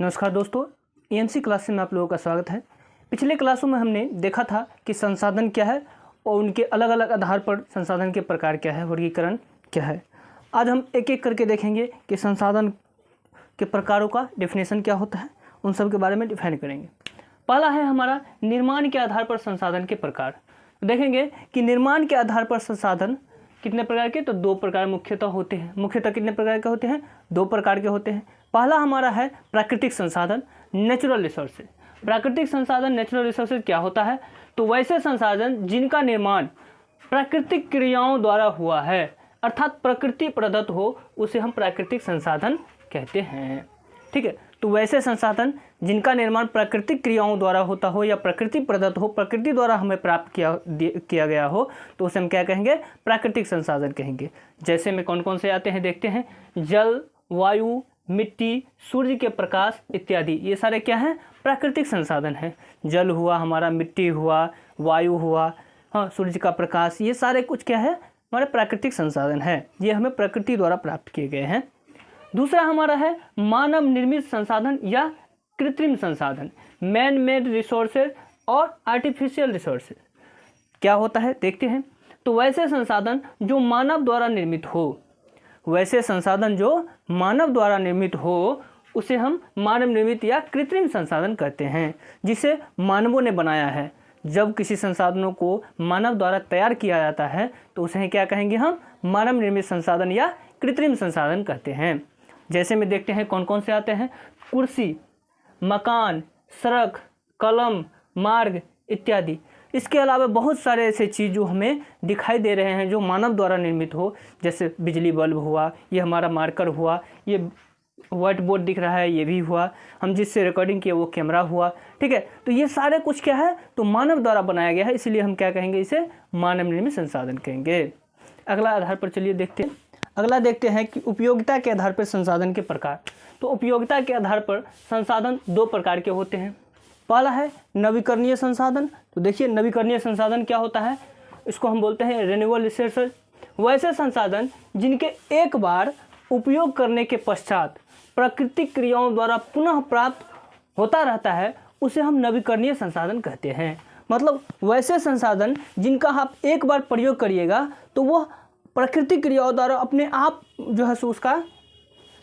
नमस्कार दोस्तों, EMC class में आप लोगों का स्वागत है। पिछले क्लासों में हमने देखा था कि संसाधन क्या है और उनके अलग अलग आधार पर संसाधन के प्रकार क्या है, वर्गीकरण क्या है। आज हम एक एक करके देखेंगे कि संसाधन के प्रकारों का डेफिनेशन क्या होता है, उन सब के बारे में डिफाइन करेंगे। पहला है हमारा निर्माण के आधार पर संसाधन के प्रकार। देखेंगे कि निर्माण के आधार पर संसाधन कितने प्रकार के, तो दो प्रकार मुख्यतः होते हैं। मुख्यतः कितने प्रकार के होते हैं? दो प्रकार के होते हैं। पहला हमारा है प्राकृतिक संसाधन, नेचुरल रिसोर्सेज। प्राकृतिक संसाधन नेचुरल रिसोर्सेज क्या होता है? तो वैसे संसाधन जिनका निर्माण प्राकृतिक क्रियाओं द्वारा हुआ है, अर्थात प्रकृति प्रदत्त हो, उसे हम प्राकृतिक संसाधन कहते हैं। ठीक है, तो वैसे संसाधन जिनका निर्माण प्राकृतिक क्रियाओं द्वारा होता हो या प्रकृति प्रदत्त हो, प्रकृति द्वारा हमें प्राप्त किया गया हो, तो उसे हम क्या कहेंगे? प्राकृतिक संसाधन कहेंगे। जैसे में कौन कौन से आते हैं देखते हैं। जल, वायु, मिट्टी, सूर्य के प्रकाश इत्यादि, ये सारे क्या हैं? प्राकृतिक संसाधन हैं। जल हुआ हमारा, मिट्टी हुआ, वायु हुआ, हाँ, सूर्य का प्रकाश, ये सारे कुछ क्या है? हमारे प्राकृतिक संसाधन है। ये हमें प्रकृति द्वारा प्राप्त किए गए हैं। दूसरा हमारा है मानव निर्मित संसाधन या कृत्रिम संसाधन, मैन मेड रिसोर्सेज और आर्टिफिशियल रिसोर्सेज। क्या होता है देखते हैं। तो वैसे संसाधन जो मानव द्वारा निर्मित हो, वैसे संसाधन जो मानव द्वारा निर्मित हो, उसे हम मानव निर्मित या कृत्रिम संसाधन कहते हैं, जिसे मानवों ने बनाया है। जब किसी संसाधनों को मानव द्वारा तैयार किया जाता है तो उसे क्या कहेंगे? हम मानव निर्मित संसाधन या कृत्रिम संसाधन कहते हैं। जैसे में देखते हैं कौन कौन से आते हैं। कुर्सी, मकान, सड़क, कलम, मार्ग इत्यादि। इसके अलावा बहुत सारे ऐसे चीज़ जो हमें दिखाई दे रहे हैं जो मानव द्वारा निर्मित हो, जैसे बिजली बल्ब हुआ, ये हमारा मार्कर हुआ, ये व्हाइट बोर्ड दिख रहा है, ये भी हुआ, हम जिससे रिकॉर्डिंग किए वो कैमरा हुआ। ठीक है, तो ये सारे कुछ क्या है? तो मानव द्वारा बनाया गया है, इसलिए हम क्या कहेंगे? इसे मानव निर्मित संसाधन कहेंगे। अगला आधार पर चलिए देखते हैं। अगला देखते हैं कि उपयोगिता के आधार पर संसाधन के प्रकार। तो उपयोगिता के आधार पर संसाधन दो प्रकार के होते हैं। पहला है नवीकरणीय संसाधन। तो देखिए नवीकरणीय संसाधन क्या होता है? इसको हम बोलते हैं रिन्यूएबल रिसोर्सेज। वैसे संसाधन जिनके एक बार उपयोग करने के पश्चात प्राकृतिक क्रियाओं द्वारा पुनः प्राप्त होता रहता है, उसे हम नवीकरणीय संसाधन कहते हैं। मतलब वैसे संसाधन जिनका आप एक बार प्रयोग करिएगा तो वह प्राकृतिक क्रियाओं द्वारा अपने आप जो है सो उसका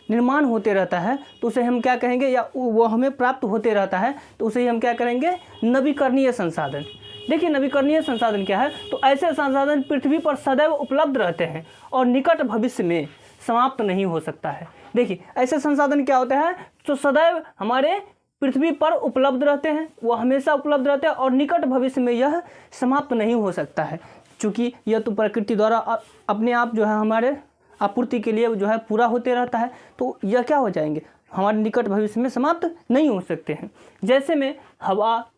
निर्माण होते रहता है, तो उसे हम क्या कहेंगे? या वो हमें प्राप्त होते रहता है, तो उसे हम क्या करेंगे? नवीकरणीय संसाधन। देखिए नवीकरणीय संसाधन क्या है? तो ऐसे संसाधन पृथ्वी पर सदैव उपलब्ध रहते हैं और निकट भविष्य में समाप्त नहीं हो सकता है। देखिए ऐसे संसाधन क्या होते हैं? तो सदैव हमारे पृथ्वी पर उपलब्ध रहते हैं, वो हमेशा उपलब्ध रहते हैं और निकट भविष्य में यह समाप्त नहीं हो सकता है, क्योंकि यह तो प्रकृति द्वारा अपने आप जो है हमारे आपूर्ति के लिए जो है पूरा होते रहता है, तो यह क्या हो जाएंगे? हमारे निकट भविष्य में समाप्त नहीं हो सकते हैं। जैसे में हवा,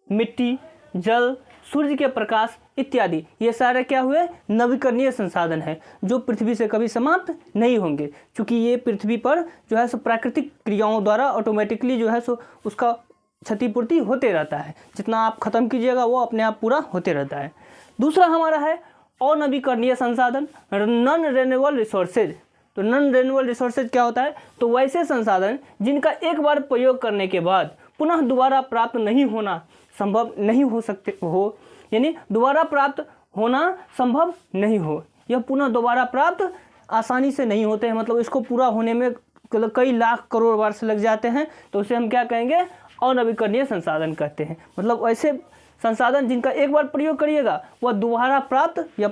मिट्टी, जल, सूर्य के प्रकाश इत्यादि, ये सारे क्या हुए? नवीकरणीय संसाधन है, जो पृथ्वी से कभी समाप्त नहीं होंगे, क्योंकि ये पृथ्वी पर जो है सो प्राकृतिक क्रियाओं द्वारा ऑटोमेटिकली जो है सो उसका क्षतिपूर्ति होते रहता है। जितना आप खत्म कीजिएगा वो अपने आप पूरा होते रहता है। दूसरा हमारा है अनवीकरणीय संसाधन, नॉन रिन्यूएबल रिसोर्सेज। तो नॉन रिन्यूएबल रिसोर्सेज क्या होता है? तो वैसे संसाधन जिनका एक बार प्रयोग करने के बाद पुनः दोबारा प्राप्त नहीं होना संभव नहीं हो सकते हो, यानी दोबारा प्राप्त होना संभव नहीं हो, यह पुनः दोबारा प्राप्त आसानी से नहीं होते हैं। मतलब इसको पूरा होने में कई लाख करोड़ वर्ष लग जाते हैं, तो उसे हम क्या कहेंगे? अनवीकरणीय संसाधन कहते हैं। मतलब ऐसे संसाधन जिनका एक बार प्रयोग करिएगा वह दोबारा प्राप्त या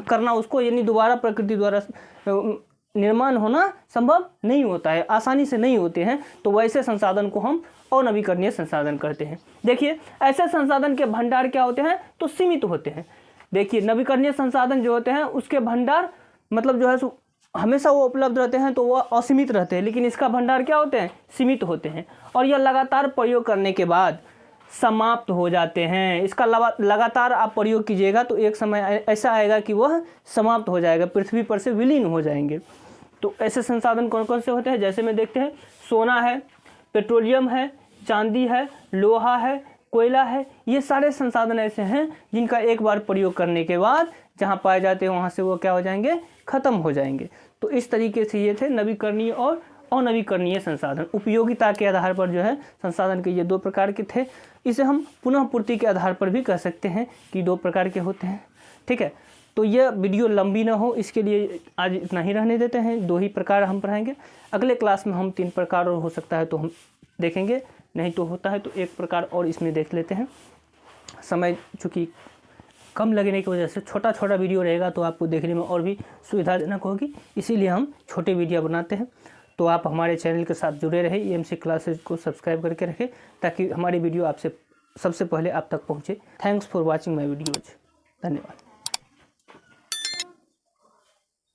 करना उसको, यानी दोबारा प्रकृति द्वारा निर्माण होना संभव नहीं होता है, आसानी से नहीं होते हैं, तो वैसे संसाधन को हम अनवीकरणीय संसाधन कहते हैं। देखिए ऐसे संसाधन के भंडार क्या होते हैं? तो सीमित होते हैं। देखिए नवीकरणीय संसाधन जो होते हैं उसके भंडार मतलब जो है सो हमेशा वो उपलब्ध रहते हैं, तो वह असीमित रहते हैं, लेकिन इसका भंडार क्या होते हैं? सीमित होते हैं, और यह लगातार प्रयोग करने के बाद समाप्त हो जाते हैं। इसका लगातार आप प्रयोग कीजिएगा तो एक समय ऐसा आएगा कि वह समाप्त हो जाएगा, पृथ्वी पर से विलीन हो जाएंगे। तो ऐसे संसाधन कौन कौन से होते हैं? जैसे में देखते हैं सोना है, पेट्रोलियम है, चांदी है, लोहा है, कोयला है। ये सारे संसाधन ऐसे हैं जिनका एक बार प्रयोग करने के बाद जहाँ पाए जाते हैं वहाँ से वो क्या हो जाएंगे? खत्म हो जाएंगे। तो इस तरीके से ये थे नवीकरणीय और अनवीकरणीय संसाधन। उपयोगिता के आधार पर जो है संसाधन के ये 2 प्रकार के थे। इसे हम पुनः पूर्ति के आधार पर भी कह सकते हैं कि 2 प्रकार के होते हैं। ठीक है, तो यह वीडियो लंबी ना हो इसके लिए आज इतना ही रहने देते हैं। 2 ही प्रकार हम पढ़ाएंगे। अगले क्लास में हम 3 प्रकार और हो सकता है तो हम देखेंगे, नहीं तो होता है तो 1 प्रकार और इसमें देख लेते हैं। समय चूँकि कम लगने की वजह से छोटा वीडियो रहेगा तो आपको देखने में और भी सुविधाजनक होगी, इसीलिए हम छोटे वीडियो बनाते हैं। तो आप हमारे चैनल के साथ जुड़े रहे, EMC क्लासेज को सब्सक्राइब करके रखें ताकि हमारी वीडियो आपसे सबसे पहले आप तक पहुँचे। Thanks for watching my videos. धन्यवाद।